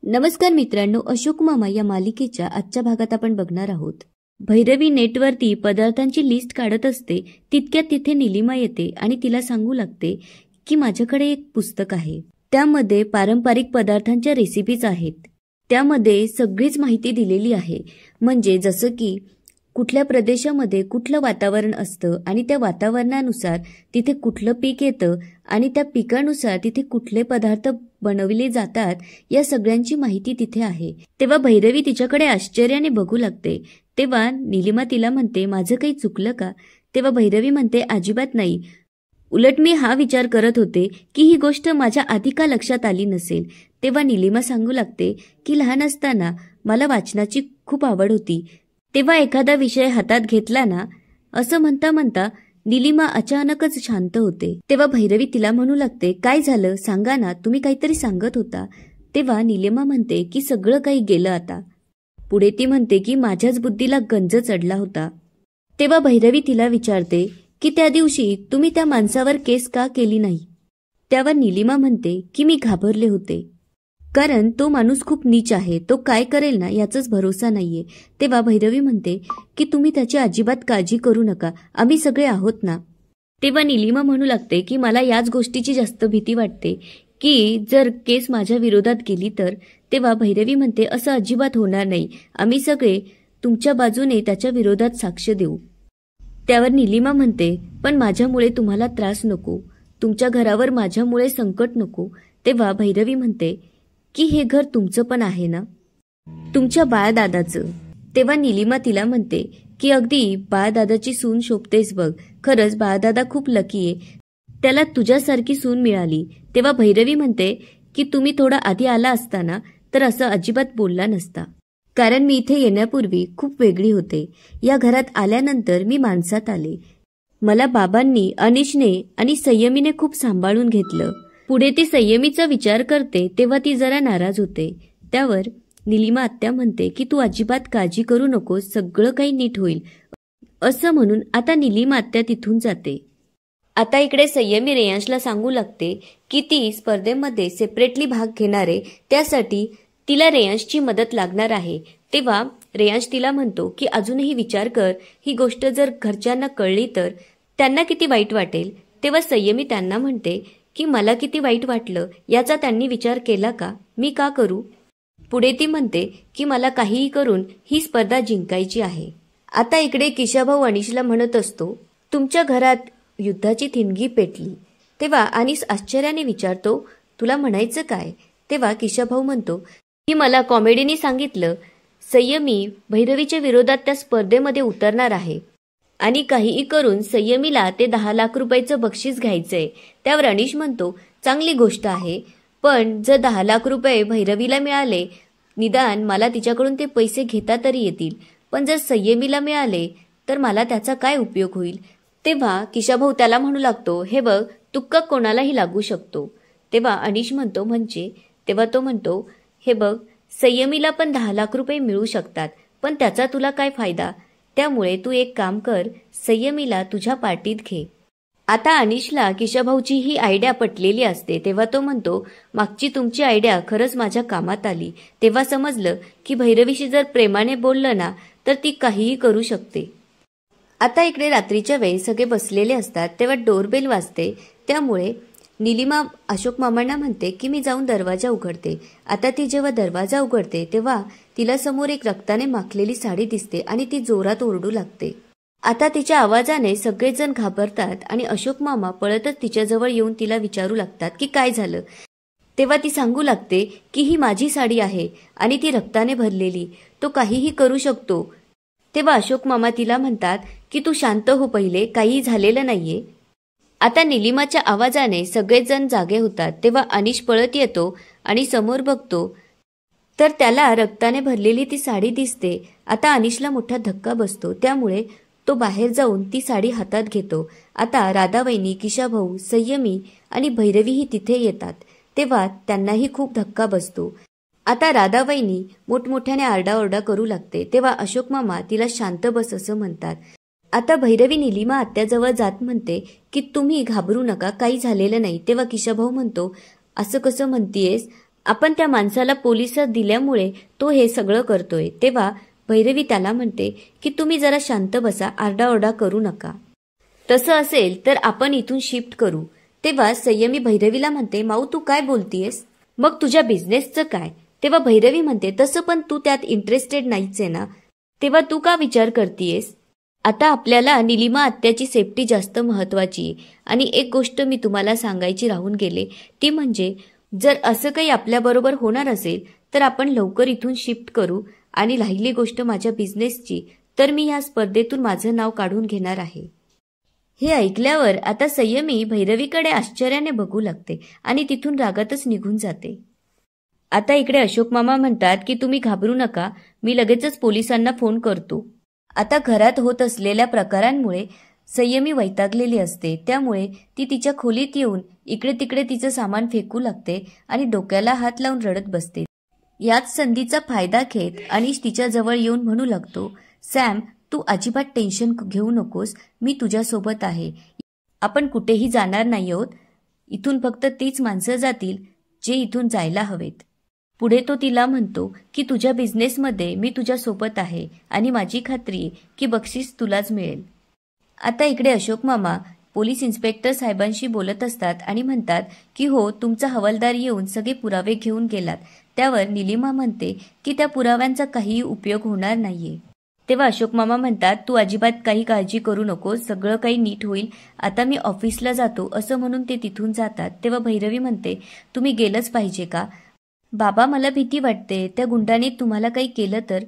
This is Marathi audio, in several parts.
नमस्कार मित्रांनो, अशोक मामा या मालिकेच्या आजच्या भागात आपण बघणार आहोत. भैरवी नेटवरती पदार्थांची लिस्ट काढत असते. तितक्यात तिथे निलिमा येते आणि तिला सांगू लागते की माझ्याकडे एक पुस्तक आहे. त्यामध्ये पारंपरिक पदार्थांच्या रेसिपीज आहेत. त्यामध्ये सगळीच माहिती दिलेली आहे. म्हणजे जसं की कुठल्या प्रदेशामध्ये कुठलं वातावरण असतं आणि त्या वातावरणानुसार तिथे कुठलं पीक येतं आणि त्या पिकानुसार तिथे कुठले पदार्थ बनवले जातात या सगळ्यांची माहिती तिथे आहे. तेव्हा भैरवी तिच्याकडे आश्चर्याने बघू लागते. तेव्हा निलिमा तिला म्हणते, माझं काही चुकलं का? तेव्हा भैरवी म्हणते, अजिबात नाही. उलट मी हा विचार करत होते की ही गोष्ट माझ्या आधी का लक्षात आली नसेल. तेव्हा निलिमा सांगू लागते की लहान असताना मला वाचनाची खूप आवड होती. तेव्हा एखादा विषय हातात घेतला ना, असं म्हणता म्हणता निलिमा अचानकच शांत होते. तेव्हा भैरवी तिला म्हणू लागते, काय झालं सांगा ना, तुम्ही काहीतरी सांगत होता. तेव्हा निलिमा म्हणते की सगळं काही गेलं आता. पुढे ती म्हणते की माझ्याच बुद्धीला गंज चढला होता. तेव्हा भैरवी तिला विचारते की त्या दिवशी तुम्ही त्या माणसावर केस का केली नाही. त्यावर निलिमा म्हणते की मी घाबरले होते, कारण तो माणूस खूप नीच आहे. तो काय करेल ना याचाच भरोसा नाहीये. तेव्हा भैरवी म्हणते की तुम्ही त्याची अजिबात काळजी करू नका, आम्ही सगळे आहोत ना. तेव्हा निलिमा म्हणू लागते की मला याच गोष्टीची जास्त भीती वाटते की जर केस माझ्या विरोधात गेली तर. तेव्हा भैरवी म्हणते, असं अजिबात होणार नाही, आम्ही सगळे तुमच्या बाजूने त्याच्या विरोधात साक्ष देऊ. त्यावर निलिमा म्हणते, पण माझ्यामुळे तुम्हाला त्रास नको, तुमच्या घरावर माझ्यामुळे संकट नको. तेव्हा भैरवी म्हणते की हे घर तुमचं पण आहे ना, तुमच्या बाळदादाचं. तेव्हा निलिमा तिला म्हणते की अगदी बाळदादाची सून शोभतेस बघ, खरंच बाळदादा खूप लकी आहे, त्याला तुझ्यासारखी सून मिळाली. तेव्हा भैरवी म्हणते की तुम्ही थोडा आधी आला असताना तर असं अजिबात बोलला नसता, कारण मी इथे येण्यापूर्वी खूप वेगळी होते. या घरात आल्यानंतर मी माणसात आले. मला बाबांनी, अनिशने आणि संयमीने खूप सांभाळून घेतलं. पुढे ती संयमीचा विचार करते तेव्हा ती जरा नाराज होते. त्यावर निलिमा आत्या म्हणते की तू अजिबात काळजी करू नकोस, सगळं काही नीट होईल. असं म्हणून आता निलिमा आत्या तिथून जाते. आता इकडे संयमी रेयांशला सांगू लागते की ती स्पर्धेमध्ये सेपरेटली भाग घेणार आहे, त्यासाठी तिला रेयांशची मदत लागणार आहे. तेव्हा रेयांश तिला म्हणतो की अजूनही विचार कर, ही गोष्ट जर घरच्यांना कळली तर त्यांना किती वाईट वाटेल. तेव्हा संयमी त्यांना म्हणते की मला किती वाईट वाटलं याचा त्यांनी विचार केला का, मी का करू. पुढे ती म्हणते की मला काहीही करून ही स्पर्धा जिंकायची आहे. आता इकडे किशाभाऊ अनिशला म्हणत असतो, तुमच्या घरात युद्धाची थिणगी पेटली. तेव्हा अनिश आश्चर्याने विचारतो, तुला म्हणायचं काय. तेव्हा किशाभाऊ म्हणतो की मला कॉमेडीने सांगितलं संयमी भैरवीच्या विरोधात त्या स्पर्धेमध्ये उतरणार आहे आणि काहीही करून संयमीला ते 10 लाख रुपयाचं बक्षीस घ्यायचंय. त्यावर अनिश म्हणतो, चांगली गोष्ट आहे, पण जर 10 लाख रुपये भैरवीला मिळाले, निदान मला तिच्याकडून ते पैसे घेता तरी येतील, पण जर संयमीला मिळाले तर मला त्याचा काय उपयोग होईल. तेव्हा किशाभाऊ त्याला म्हणू लागतो, हे बघ, तुक्का कोणालाही लागू शकतो. तेव्हा अनिश म्हणतो, म्हणजे. तेव्हा तो म्हणतो, हे बघ, संयमीला पण 10 लाख रुपये मिळू शकतात, पण त्याचा तुला काय फायदा. त्यामुळे तू एक काम कर, संयमीला तुझ्या पार्टीत घे. आता अनिशला किशाभाऊची ही आयडिया पटलेली असते. तेव्हा तो म्हणतो, मागची तुमची आयडिया खरंच माझ्या कामात आली. तेव्हा समजलं की भैरवीशी जर प्रेमाने बोललं ना तर ती काहीही करू शकते. आता इकडे रात्रीच्या वेळी सगळे बसलेले असतात. तेव्हा डोरबेल वाजते. त्यामुळे निलिमा अशोक मामांना म्हणते की मी जाऊन दरवाजा उघडते. आता ती जेव्हा दरवाजा उघडते तेव्हा तिला समोर एक रक्ताने माखलेली साडी दिसते आणि ती जोरात ओरडू लागते. आता तिच्या आवाजाने सगळेजण घाबरतात आणि अशोक मामा पळतच तिच्याजवळ येऊन तिला विचारू लागतात की काय झालं. तेव्हा ती सांगू लागते की ही माझी साडी आहे आणि ती रक्ताने भरलेली, तो काहीही करू शकतो. तेव्हा अशोक मामा तिला म्हणतात की तू शांत हो पहिले, काही झालेलं नाहीये. आता निलिमाच्या आवाजाने सगळेजण जागे होतात. तेव्हा अनिश पळत येतो आणि समोर बघतो तर त्याला रक्ताने भरलेली ती साडी दिसते. आता अनिशला मोठा धक्का बसतो. त्यामुळे तो बाहेर जाऊन ती साडी हातात घेतो. आता राधावहिनी, किशाभाऊ, संयमी आणि भैरवीही तिथे येतात. तेव्हा त्यांनाही खूप धक्का बसतो. आता राधावहिनी मोठमोठ्याने आरडाओरडा करू लागते. तेव्हा अशोक मामा तिला शांत बस असं म्हणतात. आता भैरवी निलिमा आत्याजवळ जात म्हणते की तुम्ही घाबरू नका, काही झालेलं नाही. तेव्हा किशाभाऊ म्हणतो, असं कसं म्हणतीयेस, आपण त्या माणसाला पोलिसात दिल्यामुळे तो हे सगळं करतोय. तेव्हा भैरवी त्याला म्हणते की तुम्ही जरा शांत बसा, आरडाओरडा करू नका. तसं असेल तर आपण इथून शिफ्ट करू. तेव्हा संयमी भैरवीला म्हणते, माऊ तू काय बोलतीयस? मग तुझ्या बिझनेसचं काय? तेव्हा भैरवी म्हणते, तसं पण तू त्यात इंटरेस्टेड नाहीच आहे ना, तेव्हा तू का विचार करतीयस? आता आपल्याला निलिमा आत्याची सेफ्टी जास्त महत्वाची. आणि एक गोष्ट मी तुम्हाला सांगायची राहून गेले, ती म्हणजे जर असं काही आपल्याबरोबर होणार असेल तर आपण लवकर इथून शिफ्ट करू. आणि राहिली गोष्ट माझ्या बिझनेसची, तर मी ह्या स्पर्धेतून माझं नाव काढून घेणार आहे. हे ऐकल्यावर आता संयमी भैरवीकडे आश्चर्याने बघू लागते आणि तिथून रागातच निघून जाते. आता इकडे अशोक मामा म्हणतात की तुम्ही घाबरू नका, मी लगेचच पोलिसांना फोन करतो. आता घरात होत असलेल्या प्रकारांमुळे संयमी वैतागलेली असते, त्यामुळे ती तिच्या खोलीत येऊन इकडे तिकडे तिचं सामान फेकू लागते आणि डोक्याला हात लावून रडत बसते. याच संधीचा फायदा घेत अनिश तिच्या जवळ येऊन म्हणू लागतो, सॅम तू अजिबात टेन्शन घेऊ नकोस, मी तुझ्यासोबत आहे. आपण कुठेही जाणार नाही आहोत. इथून फक्त तीच माणसं जातील जे इथून जायला हवेत. पुढे तो तिला म्हणतो की तुझ्या बिझनेसमध्ये मी तुझ्यासोबत आहे आणि माझी खात्री आहे की बक्षीस तुलाच मिळेल. आता इकडे अशोक मामा पोलीस इन्स्पेक्टर साहेबांशी बोलत असतात आणि म्हणतात की हो, तुमचा हवालदार येऊन सगळे पुरावे घेऊन गेलात. त्यावर निलिमा म्हणते की त्या पुराव्यांचा काहीही उपयोग होणार नाहीये. तेव्हा अशोक मामा म्हणतात, तू अजिबात काही काळजी करू नको, सगळं काही नीट होईल. आता मी ऑफिसला जातो असं म्हणून ते तिथून जातात. तेव्हा भैरवी म्हणते, तुम्ही गेलंच पाहिजे का? बाबा मला भीती वाटते, त्या गुंडाने तुम्हाला काही केलं तर?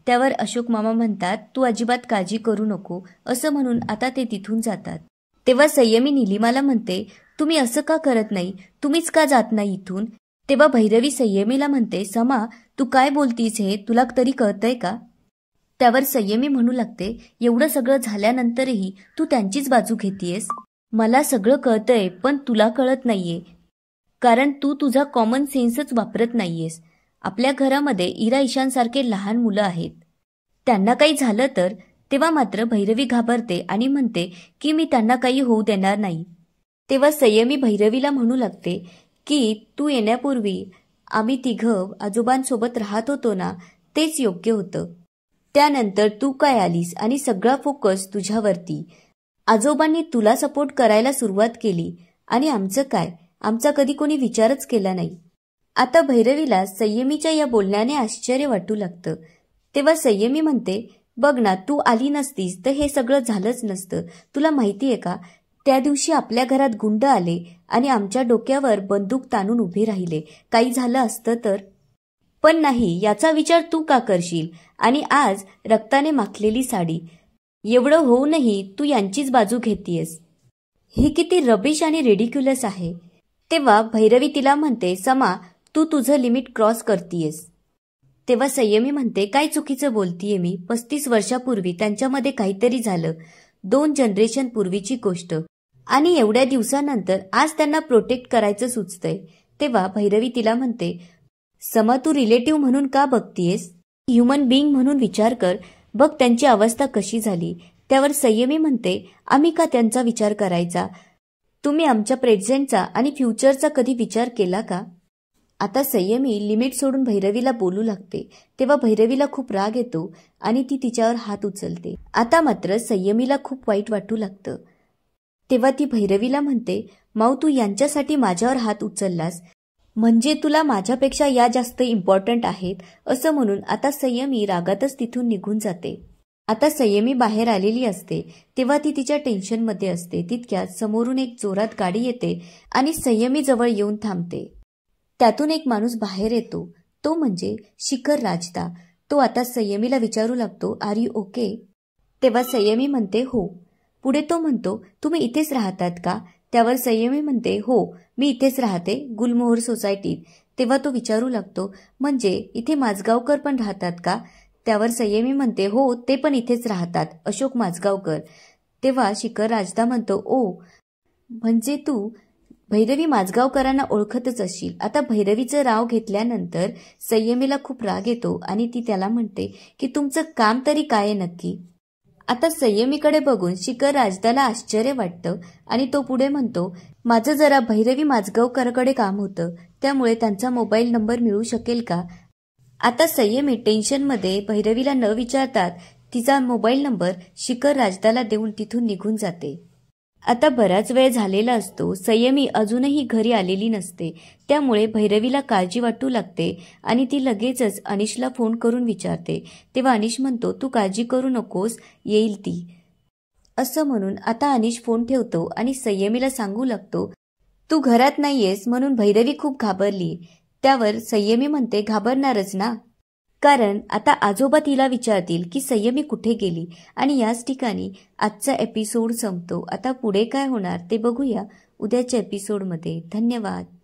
त्यावर अशोक मामा म्हणतात, तू अजिबात काळजी करू नको असं म्हणून आता ते तिथून जातात. तेव्हा संयमी निलिमाला म्हणते, तुम्ही असं का करत नाही, तुम्हीच का जात नाही इथून? तेव्हा भैरवी संयमीला म्हणते, समा तू काय बोलतीस हे तुला तरी कळतंय का? त्यावर संयमी म्हणू लागते, एवढं सगळं झाल्यानंतरही तू त्यांचीच बाजू घेतीयस. मला सगळं कळतंय पण तुला कळत नाहीये, कारण तू तुझा कॉमन सेन्सच वापरत नाहीयेस. आपल्या घरामध्ये इरा ईशानसारखे लहान मुलं आहेत, त्यांना काही झालं तर? तेव्हा मात्र भैरवी घाबरते आणि म्हणते की मी त्यांना काही होऊ देणार नाही. तेव्हा संयमी भैरवीला म्हणू लागते की तू येण्यापूर्वी आम्ही तिघं आजोबांसोबत राहत होतो ना, तेच योग्य होतं. त्यानंतर तू काय आलीस आणि सगळा फोकस तुझ्यावरती. आजोबांनी तुला सपोर्ट करायला सुरुवात केली आणि आमचं काय? आमचा कधी कोणी विचारच केला नाही. आता भैरवीला संयमीच्या या बोलण्याने आश्चर्य वाटू लागतं. तेव्हा संयमी म्हणते, बघ ना, तू आली नसतीस तर हे सगळं झालंच नसतं. तुला माहितीये का, त्या दिवशी आपल्या घरात गुंड आले आणि आमच्या डोक्यावर बंदूक ताणून उभे राहिले. काही झालं असतं तर? पण नाही, याचा विचार तू का करशील? आणि आज रक्ताने माखलेली साडी, एवढं होऊनही तू यांचीच बाजू घेतीयस. ही किती रबिश आणि रिडिक्युलस आहे. तेव्हा भैरवी तिला म्हणते, समा तू तुझं लिमिट क्रॉस करतीयस. तेव्हा संयमी म्हणते, काय चुकीचं बोलतीये मी? 35 वर्षापूर्वी त्यांच्यामध्ये काहीतरी झालं, 2 जनरेशन पूर्वीची गोष्ट, आणि एवढ्या दिवसानंतर आज त्यांना प्रोटेक्ट करायचं सुचतंय. तेव्हा भैरवी तिला म्हणते, समा तू रिलेटिव्ह म्हणून का बघतीयस? ह्युमन बीइंग म्हणून विचार कर, बघ त्यांची अवस्था कशी झाली. त्यावर संयमी म्हणते, आम्ही का त्यांचा विचार करायचा? तुम्ही आमच्या प्रेझेंटचा आणि फ्युचरचा कधी विचार केला का? आता संयमी लिमिट सोडून भैरवीला बोलू लागते. तेव्हा भैरवीला खूप राग येतो आणि ती तिच्यावर हात उचलते. आता मात्र संयमीला खूप वाईट वाटू लागतं. तेव्हा ती भैरवीला म्हणते, माऊ तू यांच्यासाठी माझ्यावर हात उचललास म्हणजे तुला माझ्यापेक्षा या जास्त इम्पॉर्टंट आहेत असं म्हणून आता संयमी रागातच तिथून निघून जाते. आता संयमी बाहेर आलेली असते तेव्हा ती तिच्या टेन्शनमध्ये असते. तितक्यात समोरून एक जोरात गाडी येते आणि संयमी जवळ येऊन थांबते. त्यातून एक माणूस बाहेर येतो, तो म्हणजे शिखर राजदा. तो आता संयमीला विचारू लागतो, आर यू ओके? तेव्हा संयमी म्हणते, हो. पुढे तो म्हणतो, तुम्ही इथेच राहतात का? त्यावर संयमी म्हणते, हो मी इथेच राहते, गुलमोहर सोसायटीत. तेव्हा तो विचारू लागतो, म्हणजे इथे माझगावकर पण राहतात का? त्यावर संयमी म्हणते, हो ते पण इथेच राहतात, अशोक माझगावकर. तेव्हा शिखर राजदा म्हणतो, ओ म्हणजे तू भैरवी माझगावकरांना ओळखतच असशील. आता भैरवीचं नाव घेतल्यानंतर संयमीला खूप राग येतो आणि ती त्याला म्हणते की तुमचं काम तरी काय आहे नक्की? आता संयमीकडे बघून शिखर राजदाला आश्चर्य वाटतं आणि तो पुढे म्हणतो, माझं जरा भैरवी माझगावकरकडे काम होतं, त्यामुळे त्यांचा मोबाईल नंबर मिळू शकेल का? आता संयमी टेन्शनमध्ये भैरवीला न विचारतात तिचा मोबाईल नंबर शिखर राजदाला देऊन तिथून निघून जाते. आता बराच वेळ झालेला असतो. संयमी अजूनही घरी आलेली नसते. त्यामुळे भैरवीला काळजी वाटू लागते आणि ती लगेचच अनिशला फोन करून विचारते. तेव्हा अनिश म्हणतो, तू काळजी करू नकोस, येईल ती. असं म्हणून आता अनिश फोन ठेवतो आणि संयमीला सांगू लागतो, तू घरात नाहीयेस म्हणून भैरवी खूप घाबरली. त्यावर संयमी म्हणते, घाबरणारच ना, कारण आता आजोबा तिला विचारतील की संयमी कुठे गेली. आणि याच ठिकाणी आजचा एपिसोड संपतो. आता पुढे काय होणार ते बघूया उद्याच्या एपिसोडमध्ये. धन्यवाद.